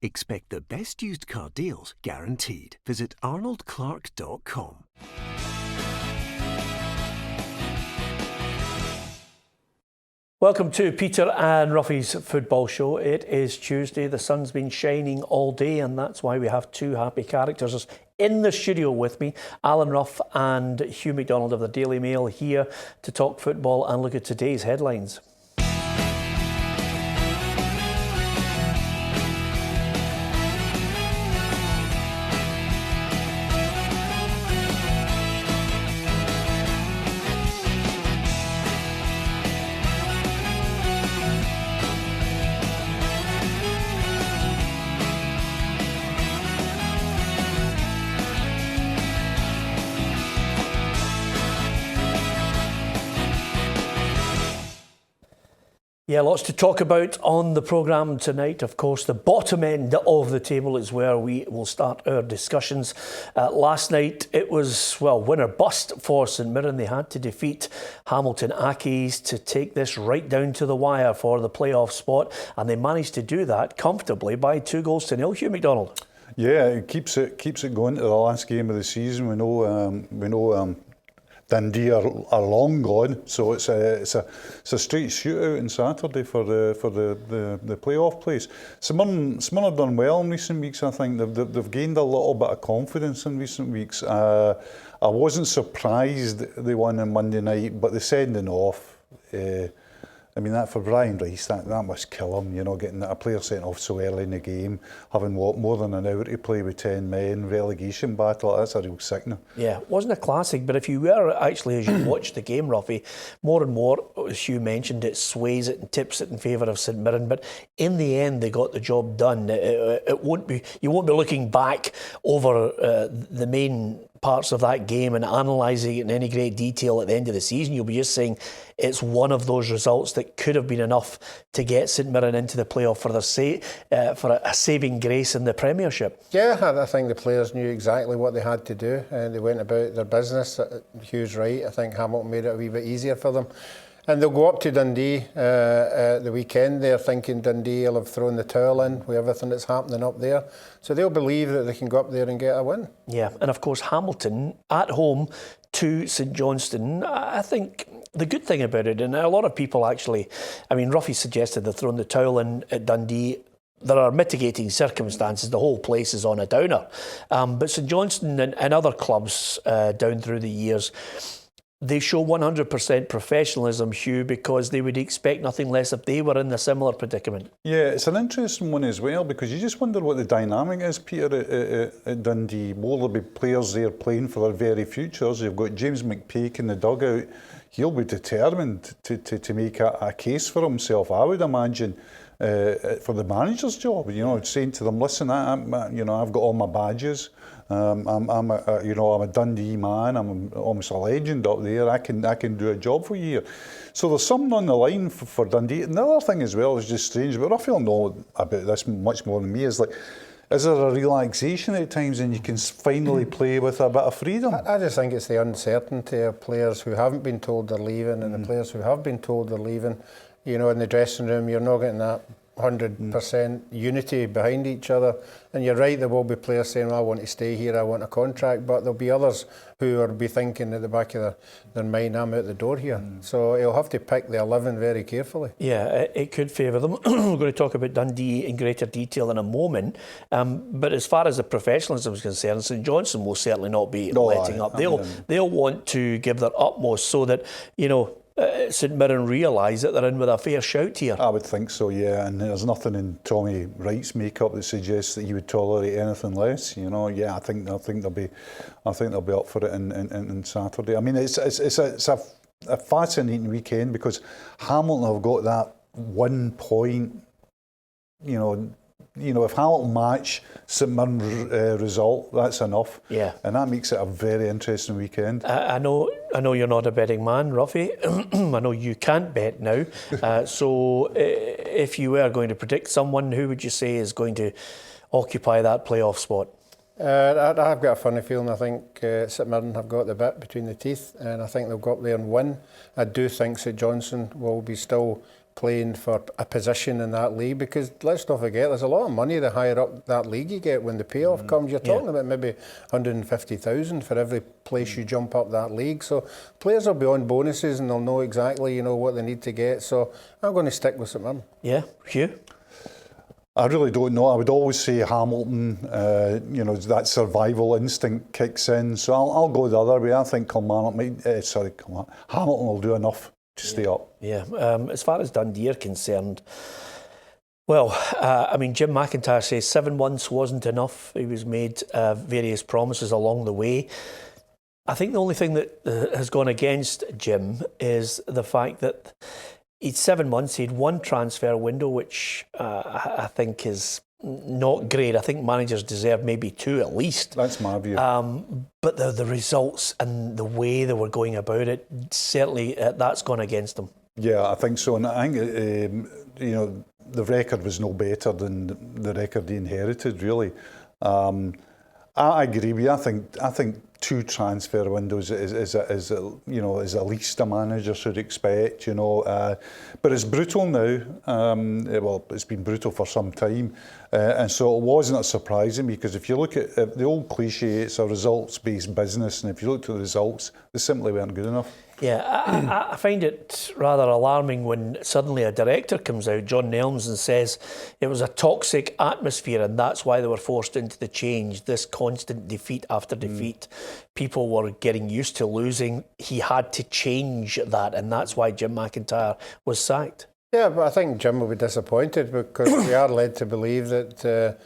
Expect the best used car deals guaranteed. Visit arnoldclark.com. Welcome to Peter and Ruffy's Football Show. It is Tuesday, the sun's been shining all day, and that's why we have two happy characters in the studio with me. Alan Ruff and Hugh MacDonald of the Daily Mail here to talk football and look at today's headlines. Yeah, lots to talk about on the programme tonight. Of course, the bottom end of the table is where we will start our discussions. Last night, it was, well, win or bust for St Mirren. They had to defeat Hamilton Accies to take this right down to the wire for the playoff spot, and they managed to do that comfortably by 2-0. Hugh MacDonald. Yeah, it keeps it going to the last game of the season. We know Dundee are long gone, so it's a straight shootout on Saturday for the playoff place. St Mirren have done well in recent weeks. I think they've gained a little bit of confidence in recent weeks. I wasn't surprised they won on Monday night, but the sending off. I mean, that for Brian Rice, that must kill him, you know, getting a player sent off so early in the game, having more than an hour to play with 10 men, relegation battle, that's a real sickener. Yeah, it wasn't a classic, but if you were actually, as you watched the game, Ruffy, more and more, as Hugh mentioned, it sways it and tips it in favour of St Mirren, but in the end they got the job done. You won't be looking back over the main parts of that game and analysing it in any great detail at the end of the season. You'll be just saying it's one of those results that could have been enough to get St Mirren into the playoff for a saving grace in the Premiership. Yeah, I think the players knew exactly what they had to do, and they went about their business. Hugh's right. I think Hamilton made it a wee bit easier for them. And they'll go up to Dundee the weekend. They're thinking Dundee will have thrown the towel in with everything that's happening up there. So they'll believe that they can go up there and get a win. Yeah, and of course Hamilton at home to St Johnstone. I think the good thing about it, and a lot of people actually, I mean, Ruffy suggested they've thrown the towel in at Dundee. There are mitigating circumstances. The whole place is on a downer. But St Johnstone and other clubs down through the years, they show 100% professionalism, Hugh, because they would expect nothing less if they were in a similar predicament. Yeah, it's an interesting one as well, because you just wonder what the dynamic is, Peter, at Dundee. Will there be players there playing for their very futures? You've got James McPake in the dugout. He'll be determined to make a case for himself, I would imagine, for the manager's job. You know, saying to them, listen, I've got all my badges. I'm a Dundee man. I'm almost a legend up there. I can do a job for you here. So there's something on the line for Dundee. And the other thing as well is just strange, but I feel know about this much more than me, is like, is there a relaxation at times and you can finally play with a bit of freedom? I just think it's the uncertainty of players who haven't been told they're leaving and the players who have been told they're leaving. You know, in the dressing room, you're not getting that 100% unity behind each other. And you're right, there will be players saying, well, I want to stay here, I want a contract, but there'll be others who will be thinking at the back of their mind, I'm out the door here. So he'll have to pick the 11 very carefully. Yeah, it could favour them. We're going to talk about Dundee in greater detail in a moment. But as far as the professionalism is concerned, St Johnstone will certainly not be letting up. They'll want to give their utmost so that, you know, St Mirren realise that they're in with a fair shout here. I would think so, yeah. And there's nothing in Tommy Wright's makeup that suggests that he would tolerate anything less. You know, yeah. I think they'll be up for it in Saturday. I mean, it's a fascinating weekend because Hamilton have got that 1 point. You know, if Hamilton match St Mirren result, that's enough. Yeah. And that makes it a very interesting weekend. I know you're not a betting man, Ruffy. I know you can't bet now. So if you were going to predict someone, who would you say is going to occupy that playoff spot? I've got a funny feeling. I think St Mirren have got the bit between the teeth, and I think they'll go up there and win. I do think St Johnstone will be still playing for a position in that league, because let's not forget there's a lot of money the higher up that league you get when the payoff comes. You're talking about maybe 150,000 for every place you jump up that league. So players will be on bonuses and they'll know exactly what they need to get. So I'm going to stick with St Mirren. Yeah, Hugh? I really don't know. I would always say Hamilton, that survival instinct kicks in. So I'll go the other way. I think Hamilton will do enough to stay up. Yeah, as far as Dundee are concerned, well, Jim McIntyre says 7 months wasn't enough. He was made various promises along the way. I think the only thing that has gone against Jim is the fact that he'd 7 months, he'd one transfer window, which I think is not great. I think managers deserve maybe 2 at least. That's my view. But the results and the way they were going about it, certainly that's gone against them. Yeah, I think so. And I think, the record was no better than the record he inherited, really. I agree with you. I think 2 transfer windows is at least a manager should expect, but it's brutal now. It's been brutal for some time, and so it wasn't surprising, because if you look at the old cliche, it's a results-based business, and if you looked at the results, they simply weren't good enough. Yeah, I find it rather alarming when suddenly a director comes out, John Nelms, and says it was a toxic atmosphere and that's why they were forced into the change, this constant defeat after defeat. People were getting used to losing. He had to change that, and that's why Jim McIntyre was sacked. Yeah, but I think Jim will be disappointed, because we are led to believe that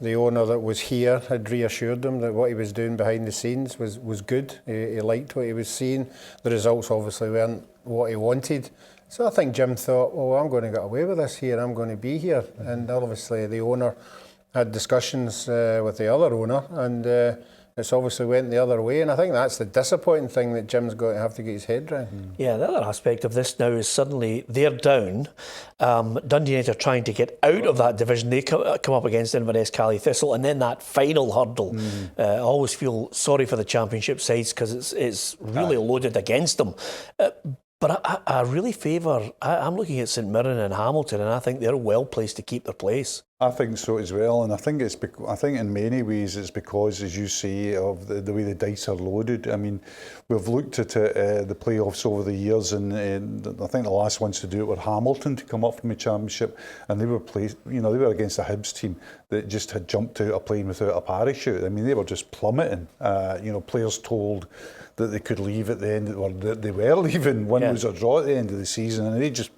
the owner that was here had reassured him that what he was doing behind the scenes was good. He liked what he was seeing. The results obviously weren't what he wanted. So I think Jim thought, well, I'm going to get away with this here. I'm going to be here. And obviously the owner had discussions with the other owner, and it's obviously went the other way. And I think that's the disappointing thing that Jim's going to have to get his head around. Yeah, the other aspect of this now is suddenly they're down. Dundee United are trying to get out of that division. They come up against Inverness, Cali Thistle, and then that final hurdle. I always feel sorry for the championship sides, because it's really loaded against them. But I really favour, I'm looking at St Mirren and Hamilton, and I think they're well placed to keep their place. I think so as well, and I think in many ways it's because, as you say, of the way the dice are loaded. I mean, we've looked at the playoffs over the years, and I think the last ones to do it were Hamilton to come up from the championship, and they were they were against a Hibs team that just had jumped out of a plane without a parachute. I mean, they were just plummeting. Players told that they could leave at the end, or that they were leaving. One was a draw at the end of the season, and they just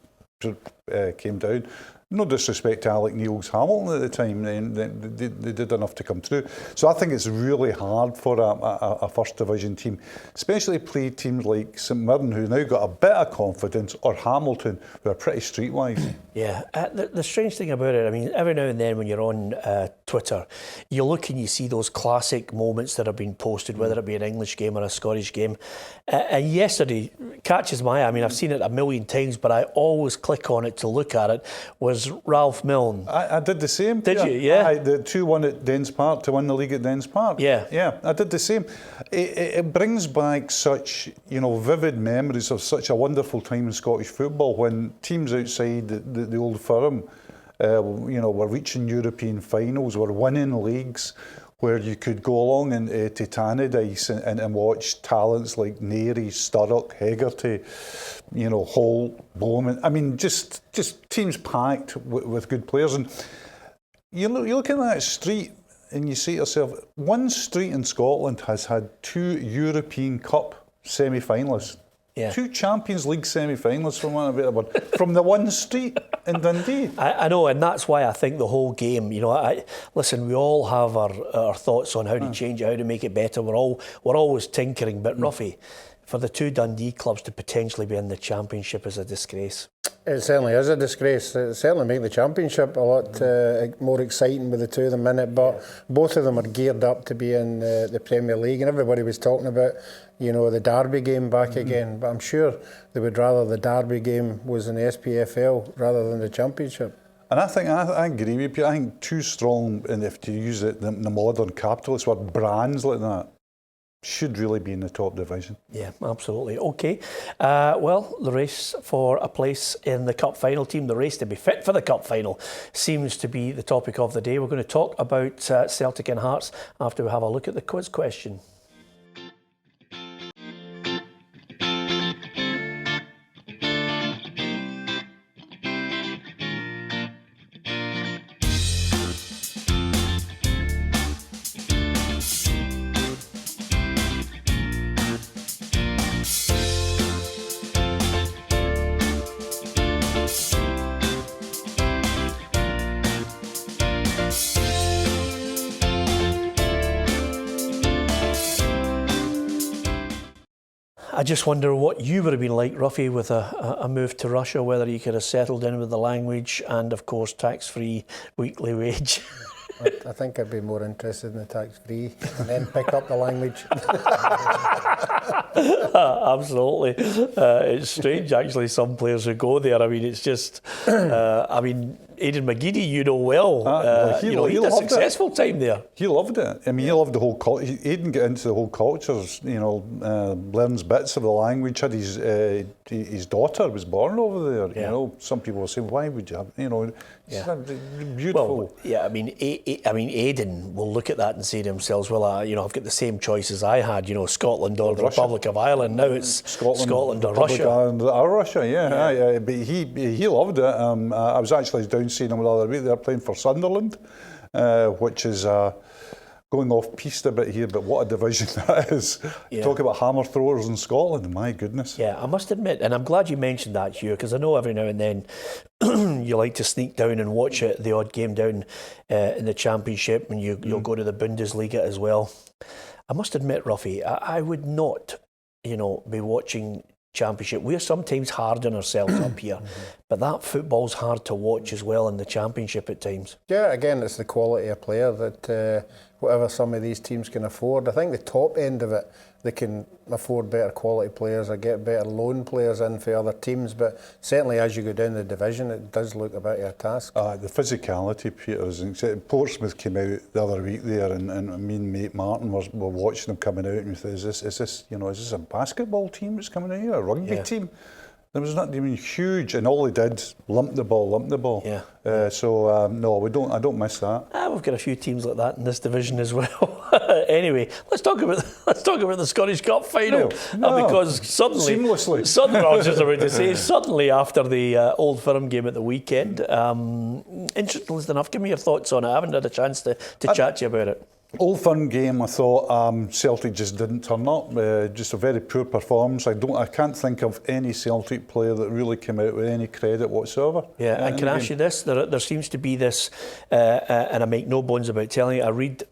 came down. No disrespect to Alec Neil's Hamilton at the time, they did enough to come through. So I think it's really hard for a First Division team, especially play teams like St Mirren, who now got a bit of confidence, or Hamilton, who are pretty streetwise. Yeah, the strange thing about it, I mean, every now and then when you're on Twitter, you look and you see those classic moments that have been posted, whether it be an English game or a Scottish game. And yesterday catches my eye. I mean, I've seen it a million times, but I always click on it to look at it. Was Ralph Milne. I did the same. Did you? Yeah. The 2-1 at Dens Park to win the league at Dens Park. Yeah. Yeah, I did the same. It brings back such, vivid memories of such a wonderful time in Scottish football when teams outside the old firm, were reaching European finals, were winning leagues, where you could go along to Tannadice and watch talents like Neri, Sturrock, Hegarty, Holt, Bowman. I mean, just teams packed with good players. And you look at that street and you say to yourself, one street in Scotland has had 2 European Cup semi-finalists. Yeah. 2 Champions League semi-finalists, from one better word, from the one street in Dundee. I know, and that's why I think the whole game, listen, we all have our thoughts on how to change it, how to make it better. We're always tinkering, but Ruffy, for the 2 Dundee clubs to potentially be in the Championship is a disgrace. It certainly is a disgrace. It certainly make the Championship a lot more exciting with the 2 of them in it, but both of them are geared up to be in the Premier League, and everybody was talking about the Derby game back again, but I'm sure they would rather the Derby game was in the SPFL rather than the Championship. And I agree with you. I think 2 strong, and if you use it, the modern capitalist word, brands like that, should really be in the top division. Yeah, absolutely. Okay. Well, the race for a place in the Cup final team, the race to be fit for the Cup final, seems to be the topic of the day. We're going to talk about Celtic and Hearts after we have a look at the quiz question. I just wonder what you would have been like, Ruffy, with a move to Russia, whether you could have settled in with the language and, of course, tax-free weekly wage. I think I'd be more interested in the tax-free and then pick up the language. Absolutely. It's strange, actually, some players who go there. I mean, it's just... I mean, Aidan McGeady, you know well. He had a successful time there. He loved it. I mean, he loved the whole culture. Aidan got into the whole cultures, learns bits of the language. Had his daughter was born over there. Yeah. You know, some people will say, why would you have, Yeah. beautiful. Well, yeah, I mean, Aidan will look at that and say to themselves, well, I've got the same choices I had, Scotland or the Republic of Ireland. Now it's Scotland or Russia. Or Russia, yeah. But he loved it. I was actually down seeing him the other week. They're playing for Sunderland, which is going off piste a bit here, but what a division that is. Yeah. Talk about hammer throwers in Scotland, my goodness. Yeah, I must admit, and I'm glad you mentioned that, Hugh, because I know every now and then you like to sneak down and watch the odd game down in the Championship, and you'll go to the Bundesliga as well. I must admit, Ruffy, I would not, be watching Championship. We're sometimes hard on ourselves up here, but that football's hard to watch as well in the Championship at times. Yeah, again, it's the quality of player that whatever some of these teams can afford. I think the top end of it, they can afford better quality players or get better loan players in for other teams, but certainly as you go down the division, it does look a bit of a task. The physicality, Peter. Portsmouth came out the other week there, and me and mate Martin were watching them coming out, and we thought, is this a basketball team that's coming out here, a rugby team? There was not even huge, and all they did, lump the ball. Yeah. No, I don't miss that. We've got a few teams like that in this division as well. Anyway, let's talk about the Scottish Cup final, because suddenly, I was just about to say, suddenly after the Old Firm game at the weekend, interesting enough, give me your thoughts on it. I haven't had a chance to chat to you about it. Old Firm game, I thought Celtic just didn't turn up. Just a very poor performance. I can't think of any Celtic player that really came out with any credit whatsoever. Yeah, and can I ask you this? There seems to be this, and I make no bones about telling you. I read,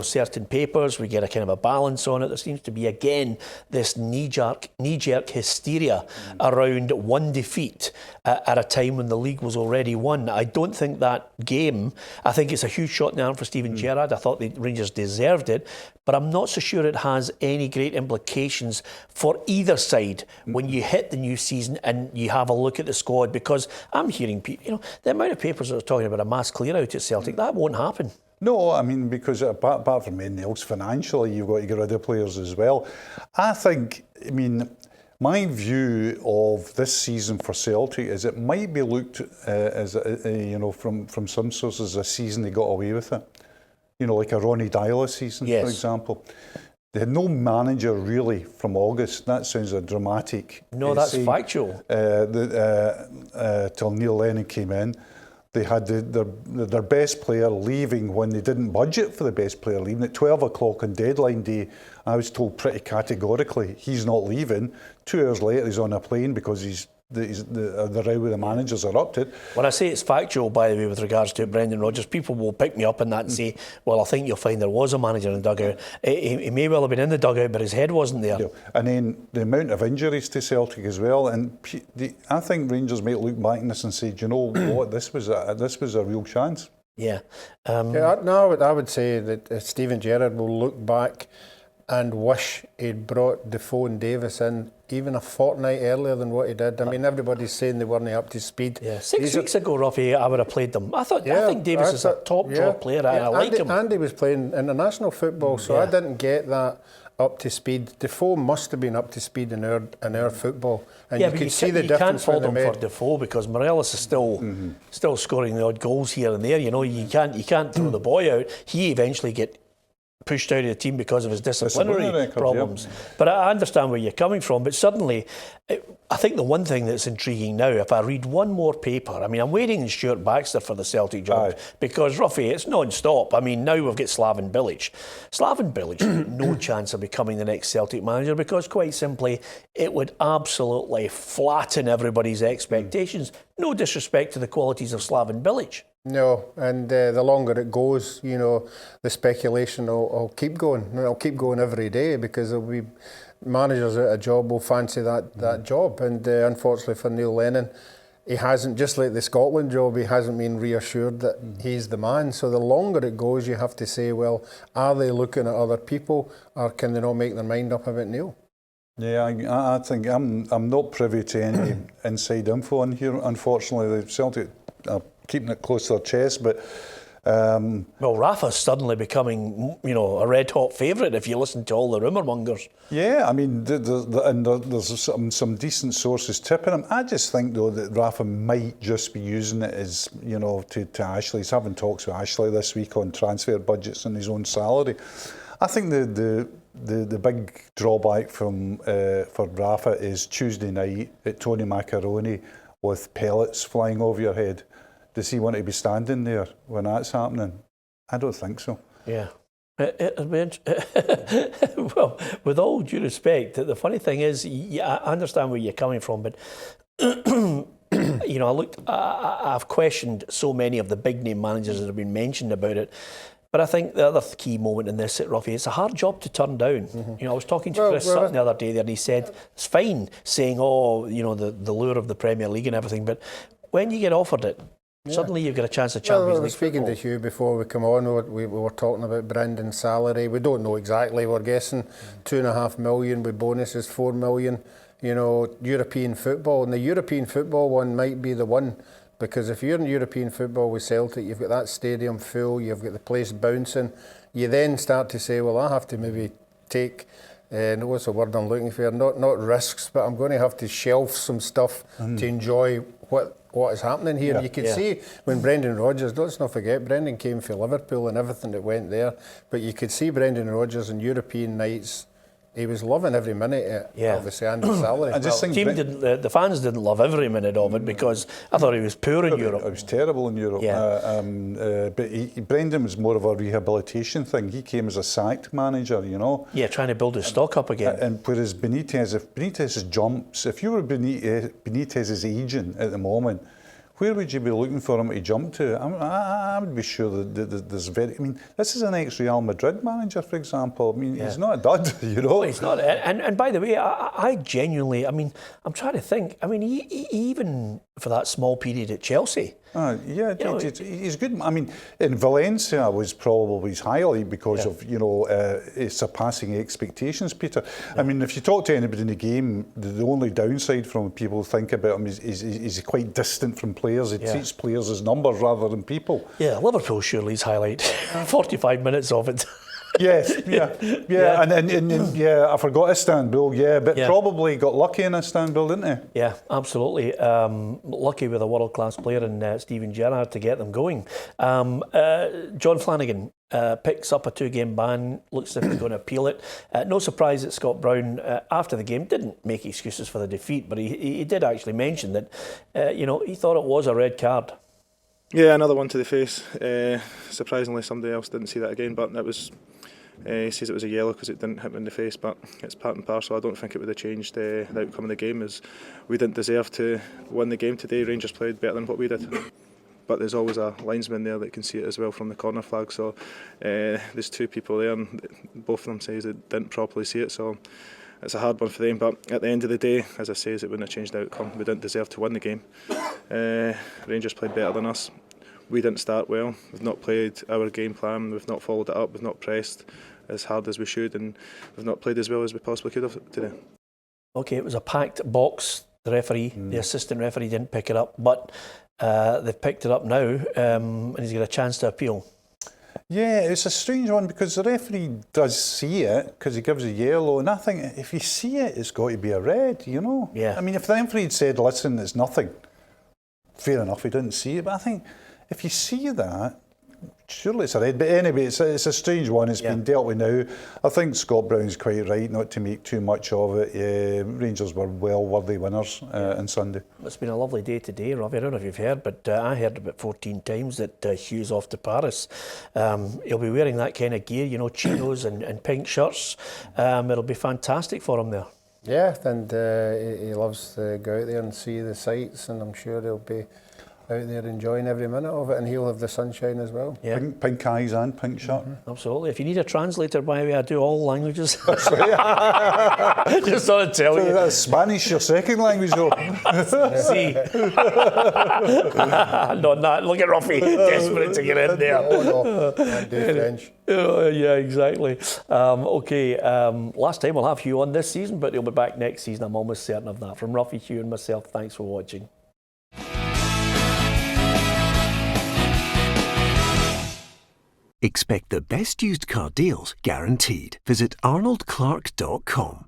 certain papers. We get a kind of a balance on it. There seems to be again this knee-jerk hysteria around one defeat at a time when the league was already won. I don't think that game. I think it's a huge shot in the arm for Steven Gerrard. I thought the Rangers deserved it, but I'm not so sure it has any great implications for either side when you hit the new season and you have a look at the squad, because I'm hearing people, the amount of papers that are talking about a mass clear out at Celtic, that won't happen. No, I mean, because apart from anything else, financially, you've got to get rid of players as well. My view of this season for Celtic is it might be looked as from some sources a season they got away with it. Like a Ronnie Dyla season, for example. They had no manager really from August. That sounds a dramatic. No, that's factual. Till Neil Lennon came in. They had their best player leaving when they didn't budget for the best player leaving. At 12 o'clock on deadline day, I was told pretty categorically he's not leaving. 2 hours later, he's on a plane because the row with the managers erupted. When I say it's factual, by the way, with regards to Brendan Rodgers, people will pick me up on that and say, well, I think you'll find there was a manager in the dugout. He may well have been in the dugout, but his head wasn't there. Yeah. And then the amount of injuries to Celtic as well. And I think Rangers might look back on this and say, do you know what, this was a real chance. Yeah. I would say that Steven Gerrard will look back and wish he'd brought Defoe and Davis in even a fortnight earlier than what he did. I mean, everybody's saying they weren't up to speed. Yeah, 6 weeks ago, Ruffy, I would have played them. I think Davis is a top draw player, and I like him. Andy was playing international football, so I didn't get that. up to speed. Defoe must have been up to speed in our football, and Yeah, you but could see the you can't difference fault when him they for made. Defoe because Morelos is still scoring the odd goals here and there. You know, you can't throw the boy out. He eventually get pushed out of the team because of his disciplinary record, problems. yep. But I understand where you're coming from. But suddenly, I think the one thing that's intriguing now, if I read one more paper, I mean, I'm waiting on Stuart Baxter for the Celtic job because, Ruffy, it's non-stop. I mean, now we've got Slaven Bilic. Slaven Bilic has no chance of becoming the next Celtic manager because, quite simply, it would absolutely flatten everybody's expectations. No disrespect to the qualities of Slaven Bilic. No, and the longer it goes, you know, the speculation will keep going. It'll keep going every day because there'll be managers at a job will fancy that job. And unfortunately for Neil Lennon, he hasn't, just like the Scotland job, he hasn't been reassured that he's the man. So the longer it goes, you have to say, well, are they looking at other people or can they not make their mind up about Neil? Yeah, I think I'm not privy to any inside info on here. Unfortunately, the Celtic are keeping it close to their chest, but well, Rafa's suddenly becoming, you know, a red hot favourite if you listen to all the rumour mongers. yeah, I mean, there's some decent sources tipping him. I just think though that Rafa might just be using it as, you know, to Ashley. He's having talks with Ashley this week on transfer budgets and his own salary. I think the big drawback for Rafa is Tuesday night at Tony Macaroni with pellets flying over your head. Does he want to be standing there when that's happening? I don't think so. Yeah. Well, with all due respect, the funny thing is, I understand where you're coming from, but you know, I've questioned so many of the big name managers that have been mentioned about it. But I think the other key moment in this, Ruffy, it's a hard job to turn down. You know, I was talking to Chris Sutton the other day there, and he said it's fine saying, oh, you know, the lure of the Premier League and everything, but when you get offered it, suddenly you've got a chance of Champions League. I was speaking to Hugh before we come on. We were talking about Brendan's salary. We don't know exactly. We're guessing 2.5 million with bonuses, 4 million. You know, European football, and the European football one might be the one. Because if you're in European football with Celtic, you've got that stadium full, you've got the place bouncing, you then start to say, well, I have to maybe take, what's the word I'm looking for, not risks, but I'm going to have to shelf some stuff to enjoy what is happening here. You could see when Brendan Rodgers, let's not forget, Brendan came for Liverpool and everything that went there, but you could see Brendan Rodgers on European nights. He was loving every minute, obviously, and the salary. I just think the fans didn't love every minute of it because I thought he was poor in Europe. It was terrible in Europe. Yeah. But Brendan was more of a rehabilitation thing. He came as a sacked manager, you know. Yeah, trying to build his stock up again. And whereas Benitez, if Benitez jumps, if you were Benitez's agent at the moment, where would you be looking for him to jump to? I would be sure that there's very... I mean, this is an ex-Real Madrid manager, for example. I mean, he's not a dud, you know. Well, he's not. And by the way, I genuinely... I mean, I'm trying to think. I mean, even for that small period at Chelsea... he's good. I mean, in Valencia was probably his highlight because of, you know, surpassing expectations, Peter. I mean, if you talk to anybody in the game, the only downside from people think about him is he's quite distant from players. He treats players as numbers rather than people. Yeah, Liverpool surely his highlight. 45 minutes of it. Yes, and I forgot Istanbul, but probably got lucky in Istanbul, didn't he? Yeah, absolutely. Lucky with a world-class player in Steven Gerrard to get them going. John Flannigan picks up a 2-game ban, looks as if they're going to appeal it. No surprise that Scott Brown, after the game, didn't make excuses for the defeat, but he did actually mention that, he thought it was a red card. Yeah, another one to the face. Surprisingly, somebody else didn't see that again, but it was... he says it was a yellow because it didn't hit him in the face, but it's part and parcel. I don't think it would have changed the outcome of the game, as we didn't deserve to win the game today. Rangers played better than what we did. But there's always a linesman there that can see it as well from the corner flag. So there's two people there, and both of them says they didn't properly see it. So it's a hard one for them. But at the end of the day, as I say, it wouldn't have changed the outcome. We didn't deserve to win the game. Rangers played better than us. We didn't start well. We've not played our game plan. We've not followed it up. We've not pressed as hard as we should, and we've not played as well as we possibly could have today. Okay, it was a packed box. The referee, the assistant referee, didn't pick it up, but they've picked it up now, and he's got a chance to appeal. Yeah, it's a strange one because the referee does see it because he gives a yellow, and I think if you see it, it's got to be a red, you know? Yeah. I mean, if the referee had said, listen, it's nothing, fair enough, he didn't see it, but I think if you see that, surely it's a red. But anyway, it's a strange one. It's been dealt with now. I think Scott Brown's quite right not to make too much of it. Rangers were well worthy winners on Sunday. It's been a lovely day today, Robbie. I don't know if you've heard, but I heard about 14 times that Tues off to Paris. He'll be wearing that kind of gear, you know, chinos and pink shirts. It'll be fantastic for him there. Yeah, and he loves to go out there and see the sights, and I'm sure he'll be out there enjoying every minute of it, and he'll have the sunshine as well. Yeah. Pink eyes and pink shirt. Absolutely. If you need a translator, by the way, I do all languages. Just thought I'd tell you. That's Spanish, your second language, though. See. Not that. Look at Ruffy, desperate to get in there. Oh no, can't do French. Yeah, exactly. Last time we'll have Hugh on this season, but he'll be back next season. I'm almost certain of that. From Ruffy, Hugh and myself, thanks for watching. Expect the best used car deals guaranteed. Visit arnoldclark.com.